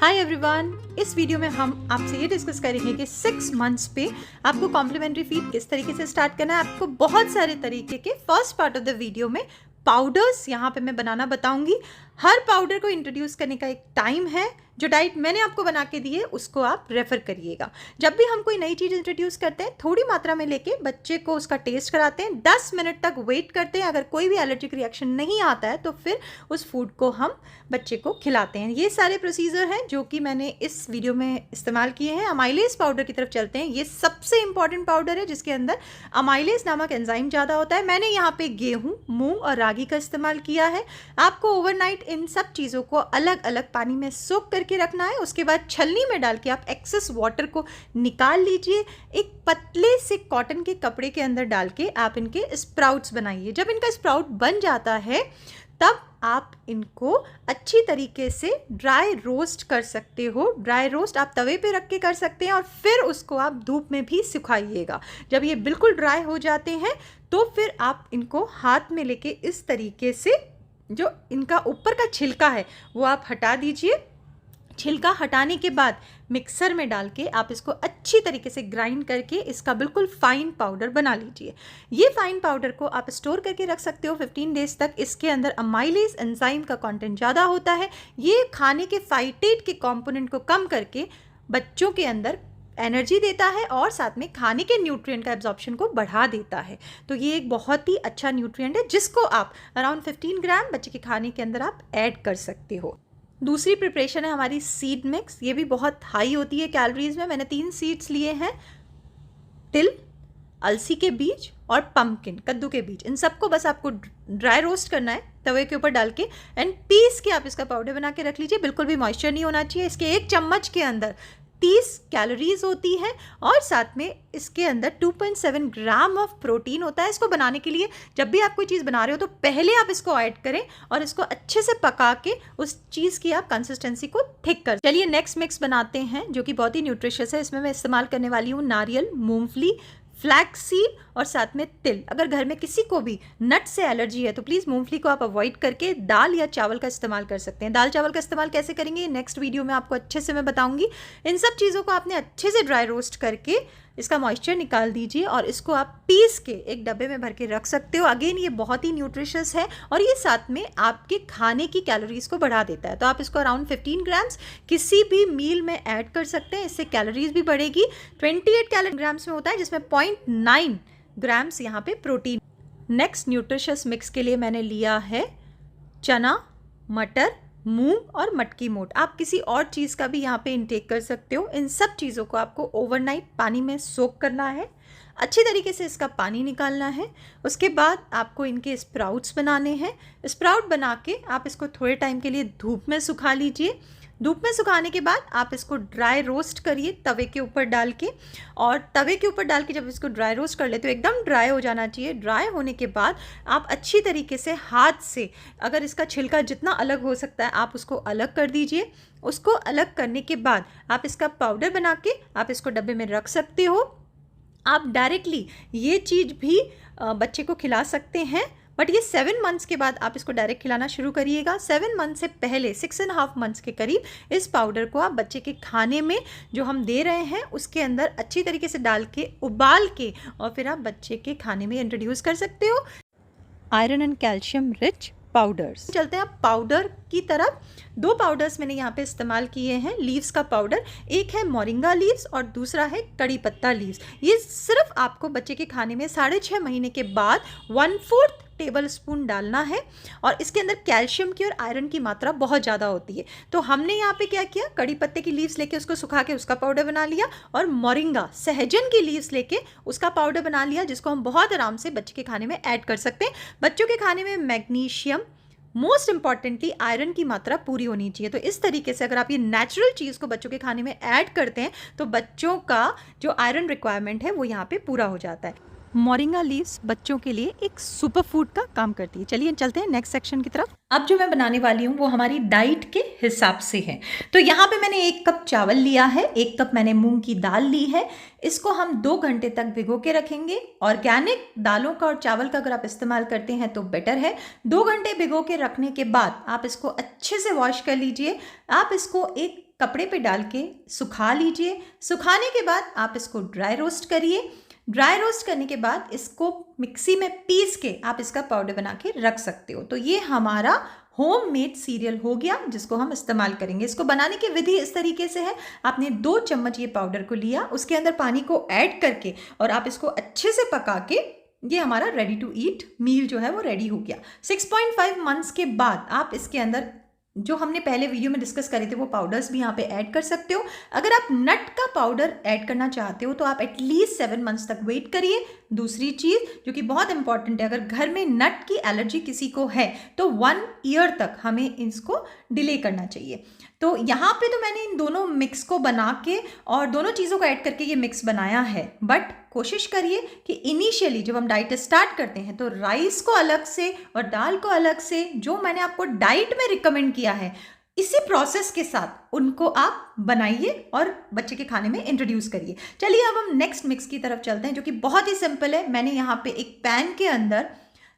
Hi everyone, इस video में हम आपसे ये डिस्कस करेंगे कि 6 मंथ्स पे आपको कॉम्प्लीमेंट्री फीड किस तरीके से स्टार्ट करना है। आपको बहुत सारे तरीके के first part of the video में पाउडर्स यहाँ पे मैं बनाना बताऊंगी। हर पाउडर को इंट्रोड्यूस करने का एक टाइम है। जो डाइट मैंने आपको बना के दी है उसको आप रेफर करिएगा। जब भी हम कोई नई चीज़ इंट्रोड्यूस करते हैं थोड़ी मात्रा में लेके बच्चे को उसका टेस्ट कराते हैं, 10 मिनट तक वेट करते हैं। अगर कोई भी एलर्जिक रिएक्शन नहीं आता है तो फिर उस फूड को हम बच्चे को खिलाते हैं। ये सारे प्रोसीजर हैं जो कि मैंने इस वीडियो में इस्तेमाल किए हैं। अमाइलेज पाउडर की तरफ चलते हैं। ये सबसे इंपॉर्टेंट पाउडर है जिसके अंदर अमाइलेज नामक एंजाइम ज़्यादा होता है। मैंने यहाँ पे गेहूँ, मूंग और रागी का इस्तेमाल किया है। आपको ओवरनाइट इन सब चीज़ों को अलग अलग पानी में सोक करके रखना है। उसके बाद छलनी में डाल के आप एक्सेस वाटर को निकाल लीजिए। एक पतले से कॉटन के कपड़े के अंदर डाल के आप इनके स्प्राउट्स बनाइए। जब इनका स्प्राउट बन जाता है तब आप इनको अच्छी तरीके से ड्राई रोस्ट कर सकते हो। ड्राई रोस्ट आप तवे पे रख के कर सकते हैं और फिर उसको आप धूप में भी सुखाइएगा। जब ये बिल्कुल ड्राई हो जाते हैं तो फिर आप इनको हाथ में लेके इस तरीके से जो इनका ऊपर का छिलका है वो आप हटा दीजिए। छिलका हटाने के बाद मिक्सर में डाल के आप इसको अच्छी तरीके से ग्राइंड करके इसका बिल्कुल फाइन पाउडर बना लीजिए। ये फाइन पाउडर को आप स्टोर करके रख सकते हो 15 डेज तक। इसके अंदर अमाइलेज एंजाइम का कंटेंट ज़्यादा होता है। ये खाने के फाइटेट के कंपोनेंट को कम करके बच्चों के अंदर एनर्जी देता है और साथ में खाने के न्यूट्रिएंट का एब्जॉर्प्शन को बढ़ा देता है। तो ये एक बहुत ही अच्छा न्यूट्रिएंट है जिसको आप अराउंड 15 ग्राम बच्चे के खाने के अंदर आप ऐड कर सकते हो। दूसरी प्रिपरेशन है हमारी सीड मिक्स। ये भी बहुत हाई होती है कैलोरीज में। मैंने 3 सीड्स लिए हैं, तिल, अलसी के बीज और पम्पकिन, कद्दू के बीज। इन सबको बस आपको ड्राई रोस्ट करना है तवे के ऊपर डाल के एंड पीस के आप इसका पाउडर बना के रख लीजिए। बिल्कुल भी मॉइस्चर नहीं होना चाहिए। इसके 1 चम्मच के अंदर 30 कैलोरीज होती है और साथ में इसके अंदर 2.7 ग्राम ऑफ प्रोटीन होता है। इसको बनाने के लिए जब भी आप कोई चीज़ बना रहे हो तो पहले आप इसको ऐड करें और इसको अच्छे से पका के उस चीज़ की आप कंसिस्टेंसी को थिक कर। चलिए नेक्स्ट मिक्स बनाते हैं जो कि बहुत ही न्यूट्रिशियस है। इसमें मैं इस्तेमाल करने वाली हूँ नारियल, मूंगफली, फ्लैक्स सीड और साथ में तिल। अगर घर में किसी को भी नट से एलर्जी है तो प्लीज़ मूंगफली को आप अवॉइड करके दाल या चावल का इस्तेमाल कर सकते हैं। दाल चावल का इस्तेमाल कैसे करेंगे नेक्स्ट वीडियो में आपको अच्छे से मैं बताऊंगी। इन सब चीज़ों को आपने अच्छे से ड्राई रोस्ट करके इसका मॉइस्चर निकाल दीजिए और इसको आप पीस के एक डब्बे में भर के रख सकते हो। अगेन ये बहुत ही न्यूट्रिशियस है और ये साथ में आपके खाने की कैलोरीज को बढ़ा देता है। तो आप इसको अराउंड 15 ग्राम्स किसी भी मील में ऐड कर सकते हैं। इससे कैलोरीज भी बढ़ेगी। 28 ग्राम्स में होता है जिसमें 0.9 ग्राम्स यहाँ पे प्रोटीन। नेक्स्ट न्यूट्रिशियस मिक्स के लिए मैंने लिया है चना, मटर, मूंग और मटकी मोट। आप किसी और चीज़ का भी यहाँ पे इंटेक कर सकते हो। इन सब चीज़ों को आपको ओवरनाइट पानी में सोक करना है। अच्छी तरीके से इसका पानी निकालना है। उसके बाद आपको इनके स्प्राउट्स बनाने हैं। स्प्राउट बना के आप इसको थोड़े टाइम के लिए धूप में सुखा लीजिए। धूप में सुखाने के बाद आप इसको ड्राई रोस्ट करिए तवे के ऊपर डाल के। और तवे के ऊपर डाल के जब इसको ड्राई रोस्ट कर लेते हो एकदम ड्राई हो जाना चाहिए। ड्राई होने के बाद आप अच्छी तरीके से हाथ से अगर इसका छिलका जितना अलग हो सकता है आप उसको अलग कर दीजिए। उसको अलग करने के बाद आप इसका पाउडर बना के आप इसको डब्बे में रख सकते हो। आप डायरेक्टली ये चीज़ भी बच्चे को खिला सकते हैं, बट ये 7 मंथ्स के बाद आप इसको डायरेक्ट खिलाना शुरू करिएगा। 7 मंथ से पहले 6.5 मंथ्स के करीब इस पाउडर को आप बच्चे के खाने में जो हम दे रहे हैं उसके अंदर अच्छी तरीके से डाल के उबाल के और फिर आप बच्चे के खाने में इंट्रोड्यूस कर सकते हो। Iron and calcium rich powders. चलते हैं आप पाउडर की तरफ। 2 पाउडर्स मैंने यहाँ पे इस्तेमाल किए हैं लीव्स का पाउडर। एक है मोरिंगा लीव्स और दूसरा है कड़ी पत्ता लीव्स। ये सिर्फ आपको बच्चे के खाने में 6.5 महीने के बाद 1/4 टेबल स्पून डालना है। और इसके अंदर कैल्शियम की और आयरन की मात्रा बहुत ज़्यादा होती है। तो हमने यहाँ पे क्या किया, कड़ी पत्ते की लीव्स लेके उसको सुखा के उसका पाउडर बना लिया और मोरिंगा सहजन की लीव्स लेके उसका पाउडर बना लिया, जिसको हम बहुत आराम से बच्चे के खाने में ऐड कर सकते हैं। बच्चों के खाने में मैग्नीशियम, मोस्ट इंपॉर्टेंटली आयरन की मात्रा पूरी होनी चाहिए। तो इस तरीके से अगर आप ये नेचुरल चीज़ को बच्चों के खाने में ऐड करते हैं तो बच्चों का जो आयरन रिक्वायरमेंट है वो यहाँ पे पूरा हो जाता है। मोरिंगा लीव्स बच्चों के लिए एक सुपर फूड का काम करती है। चलिए चलते हैं नेक्स्ट सेक्शन की तरफ। अब जो मैं बनाने वाली हूँ वो हमारी डाइट के हिसाब से है। तो यहाँ पे मैंने 1 कप चावल लिया है, 1 कप मैंने मूंग की दाल ली है। इसको हम 2 घंटे तक भिगो के रखेंगे। ऑर्गेनिक दालों का और चावल का अगर आप इस्तेमाल करते हैं तो बेटर है। 2 घंटे भिगो के रखने के बाद आप इसको अच्छे से वॉश कर लीजिए। आप इसको एक कपड़े पे डाल के सुखा लीजिए। सुखाने के बाद आप इसको ड्राई रोस्ट करिए। ड्राई रोस्ट करने के बाद इसको मिक्सी में पीस के आप इसका पाउडर बना के रख सकते हो। तो ये हमारा होममेड सीरियल हो गया जिसको हम इस्तेमाल करेंगे। इसको बनाने की विधि इस तरीके से है, आपने 2 चम्मच ये पाउडर को लिया, उसके अंदर पानी को ऐड करके और आप इसको अच्छे से पका के ये हमारा रेडी टू ईट मील जो है वो रेडी हो गया। 6.5 मंथ्स के बाद आप इसके अंदर जो हमने पहले वीडियो में डिस्कस करे थे वो पाउडर्स भी यहाँ पे ऐड कर सकते हो। अगर आप नट का पाउडर ऐड करना चाहते हो तो आप एटलीस्ट 7 मंथ्स तक वेट करिए। दूसरी चीज़ जो कि बहुत इंपॉर्टेंट है, अगर घर में नट की एलर्जी किसी को है तो 1 ईयर तक हमें इसको डिले करना चाहिए। तो यहाँ पे तो मैंने इन दोनों मिक्स को बना के और दोनों चीज़ों को ऐड करके ये मिक्स बनाया है। बट कोशिश करिए कि इनिशियली जब हम डाइट स्टार्ट करते हैं तो राइस को अलग से और दाल को अलग से, जो मैंने आपको डाइट में रिकमेंड किया है, इसी प्रोसेस के साथ उनको आप बनाइए और बच्चे के खाने में इंट्रोड्यूस करिए। चलिए अब हम नेक्स्ट मिक्स की तरफ चलते हैं जो कि बहुत ही सिंपल है। मैंने यहाँ पे एक पैन के अंदर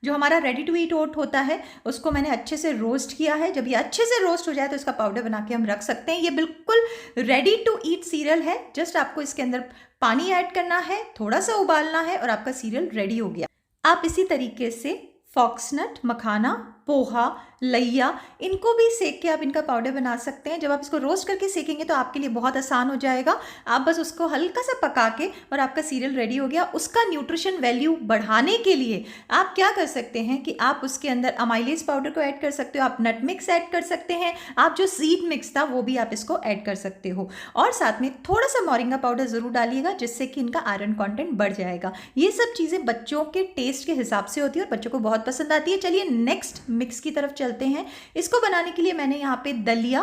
जो हमारा रेडी टू ईट ओट होता है उसको मैंने अच्छे से रोस्ट किया है। जब ये अच्छे से रोस्ट हो जाए तो इसका पाउडर बना के हम रख सकते हैं। ये बिल्कुल रेडी टू ईट सीरियल है। जस्ट आपको इसके अंदर पानी ऐड करना है, थोड़ा सा उबालना है और आपका सीरियल रेडी हो गया। आप इसी तरीके से फॉक्सनट, मखाना, पोहा, लैया, इनको भी सेक के आप इनका पाउडर बना सकते हैं। जब आप इसको रोस्ट करके सेकेंगे तो आपके लिए बहुत आसान हो जाएगा। आप बस उसको हल्का सा पका के और आपका सीरियल रेडी हो गया। उसका न्यूट्रिशन वैल्यू बढ़ाने के लिए आप क्या कर सकते हैं कि आप उसके अंदर अमाइलेज पाउडर को ऐड कर सकते हो, आप नट मिक्स ऐड कर सकते हैं, आप जो सीड मिक्स था वो भी आप इसको ऐड कर सकते हो और साथ में थोड़ा सा मोरिंगा पाउडर ज़रूर डालिएगा जिससे कि इनका आयरन कॉन्टेंट बढ़ जाएगा। ये सब चीज़ें बच्चों के टेस्ट के हिसाब से होती है और बच्चों को बहुत पसंद आती है। चलिए नेक्स्ट मिक्स की तरफ चलते हैं। इसको बनाने के लिए मैंने यहाँ पे दलिया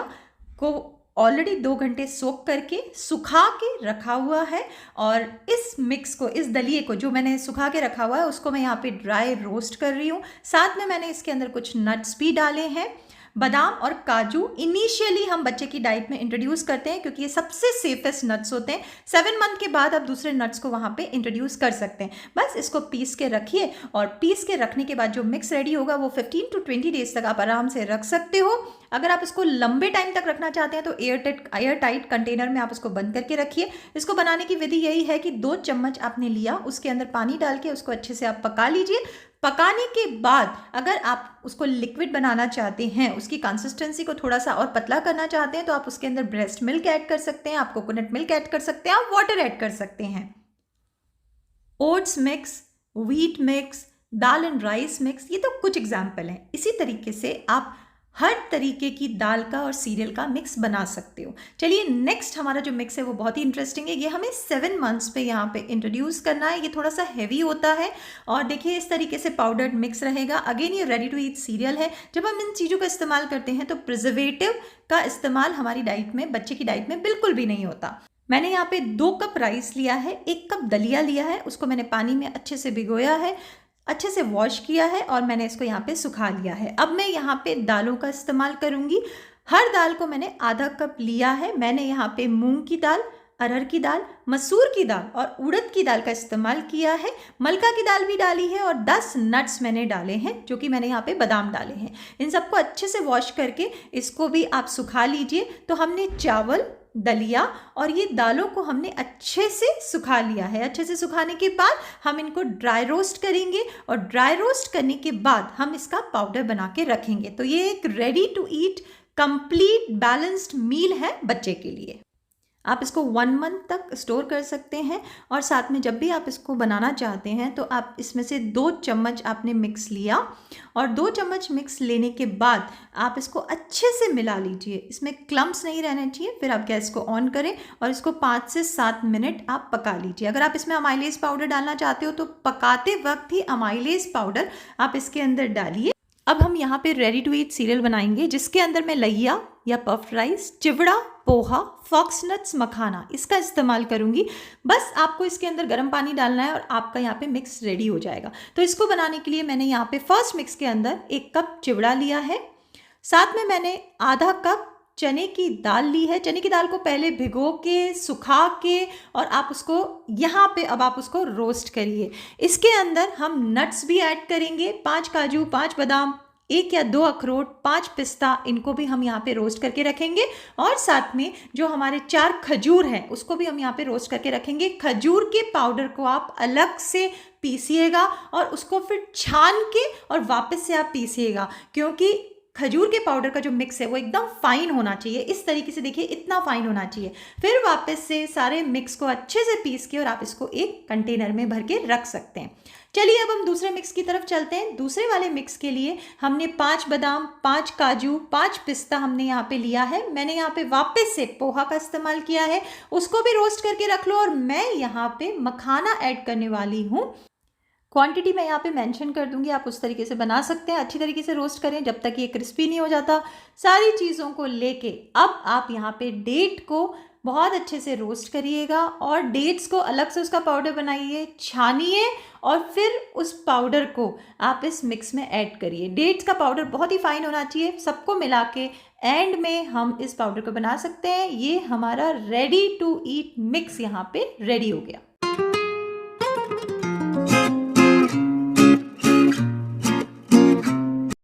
को ऑलरेडी 2 घंटे सोक करके सुखा के रखा हुआ है और इस मिक्स को, इस दलिए को जो मैंने सुखा के रखा हुआ है उसको मैं यहाँ पे ड्राई रोस्ट कर रही हूँ। साथ में मैंने इसके अंदर कुछ नट्स भी डाले हैं, बादाम और काजू। इनिशियली हम बच्चे की डाइट में इंट्रोड्यूस करते हैं क्योंकि ये सबसे सेफेस्ट नट्स होते हैं। 7 मंथ के बाद आप दूसरे नट्स को वहाँ पे इंट्रोड्यूस कर सकते हैं। बस इसको पीस के रखिए और पीस के रखने के बाद जो मिक्स रेडी होगा वो 15 to 20 डेज तक आप आराम से रख सकते हो। अगर आप इसको लंबे टाइम तक रखना चाहते हैं तो एयर टाइट कंटेनर में आप उसको बंद करके रखिए। इसको बनाने की विधि यही है कि 2 चम्मच आपने लिया, उसके अंदर पानी डाल के उसको अच्छे से आप पका लीजिए। पकाने के बाद अगर आप उसको लिक्विड बनाना चाहते हैं, उसकी कंसिस्टेंसी को थोड़ा सा और पतला करना चाहते हैं तो आप उसके अंदर ब्रेस्ट मिल्क ऐड कर सकते हैं, आप कोकोनट मिल्क ऐड कर सकते हैं, आप वाटर ऐड कर सकते हैं। Oats mix, wheat mix, dal and rice mix, ये तो कुछ एग्जाम्पल हैं। इसी तरीके से आप हर तरीके की दाल का और सीरियल का मिक्स बना सकते हो। चलिए नेक्स्ट हमारा जो मिक्स है वो बहुत ही इंटरेस्टिंग है। ये हमें 7 मंथ्स पे यहाँ पे इंट्रोड्यूस करना है। ये थोड़ा सा हैवी होता है और देखिए इस तरीके से पाउडर्ड मिक्स रहेगा। अगेन ये रेडी टू ईट सीरियल है। जब हम इन चीज़ों का इस्तेमाल करते हैं तो प्रिजर्वेटिव का इस्तेमाल हमारी डाइट में, बच्चे की डाइट में बिल्कुल भी नहीं होता। मैंने यहाँ पे 2 कप राइस लिया है, 1 कप दलिया लिया है, उसको मैंने पानी में अच्छे से भिगोया है, अच्छे से वॉश किया है और मैंने इसको यहाँ पे सुखा लिया है। अब मैं यहाँ पे दालों का इस्तेमाल करूँगी। हर दाल को मैंने आधा कप लिया है। मैंने यहाँ पे मूंग की दाल, अरहर की दाल, मसूर की दाल और उड़द की दाल का इस्तेमाल किया है। मलका की दाल भी डाली है और 10 नट्स मैंने डाले हैं जो कि मैंने यहाँ पे बादाम डाले हैं। इन सबको अच्छे से वॉश करके इसको भी आप सुखा लीजिए। तो हमने चावल, दलिया और ये दालों को हमने अच्छे से सुखा लिया है। अच्छे से सुखाने के बाद हम इनको ड्राई रोस्ट करेंगे और ड्राई रोस्ट करने के बाद हम इसका पाउडर बना के रखेंगे। तो ये एक ready to eat complete balanced meal है बच्चे के लिए। आप इसको 1 मंथ तक स्टोर कर सकते हैं और साथ में जब भी आप इसको बनाना चाहते हैं तो आप इसमें से 2 चम्मच आपने मिक्स लिया और 2 चम्मच मिक्स लेने के बाद आप इसको अच्छे से मिला लीजिए। इसमें क्लम्प्स नहीं रहने चाहिए। फिर आप गैस को ऑन करें और इसको 5 से 7 मिनट आप पका लीजिए। अगर आप इसमें अमाइलेज पाउडर डालना चाहते हो तो पकाते वक्त ही अमाइलेज पाउडर आप इसके अंदर डालिए। अब हम यहाँ पे रेडी टू ईट सीरियल बनाएंगे जिसके अंदर मैं लैया या पफ राइस, चिवड़ा पोहा, फॉक्सनट्स मखाना, इसका इस्तेमाल करूँगी। बस आपको इसके अंदर गर्म पानी डालना है और आपका यहाँ पे मिक्स रेडी हो जाएगा। तो इसको बनाने के लिए मैंने यहाँ पे फर्स्ट मिक्स के अंदर 1 कप चिवड़ा लिया है, साथ में मैंने आधा कप चने की दाल ली है। चने की दाल को पहले भिगो के, सुखा के और आप उसको यहाँ पे अब आप उसको रोस्ट करिए। इसके अंदर हम नट्स भी ऐड करेंगे, 5 काजू, 5 बादाम, 1 या 2 अखरोट, 5 पिस्ता, इनको भी हम यहाँ पे रोस्ट करके रखेंगे। और साथ में जो हमारे 4 खजूर हैं उसको भी हम यहाँ पे रोस्ट करके रखेंगे। खजूर के पाउडर को आप अलग से पीसिएगा और उसको फिर छान के और वापस से आप पीसिएगा, क्योंकि खजूर के पाउडर का जो मिक्स है वो एकदम फाइन होना चाहिए। इस तरीके से देखिए, इतना फाइन होना चाहिए। फिर वापस से सारे मिक्स को अच्छे से पीस के और आप इसको एक कंटेनर में भर के रख सकते हैं। चलिए अब हम दूसरे मिक्स की तरफ चलते हैं। दूसरे वाले मिक्स के लिए हमने 5 बादाम, 5 काजू, 5 पिस्ता हमने यहाँ पे लिया है। मैंने यहाँ पे वापस से पोहा का इस्तेमाल किया है, उसको भी रोस्ट करके रख लो। और मैं यहाँ पे मखाना ऐड करने वाली हूँ। क्वांटिटी मैं यहाँ पे मेंशन कर दूंगी, आप उस तरीके से बना सकते हैं। अच्छी तरीके से रोस्ट करें जब तक ये क्रिस्पी नहीं हो जाता। सारी चीज़ों को लेके अब आप यहाँ पे डेट को बहुत अच्छे से रोस्ट करिएगा और डेट्स को अलग से उसका पाउडर बनाइए, छानिए और फिर उस पाउडर को आप इस मिक्स में ऐड करिए। डेट्स का पाउडर बहुत ही फाइन होना चाहिए। सबको मिला के एंड में हम इस पाउडर को बना सकते हैं। ये हमारा रेडी टू ईट मिक्स यहाँ पे रेडी हो गया।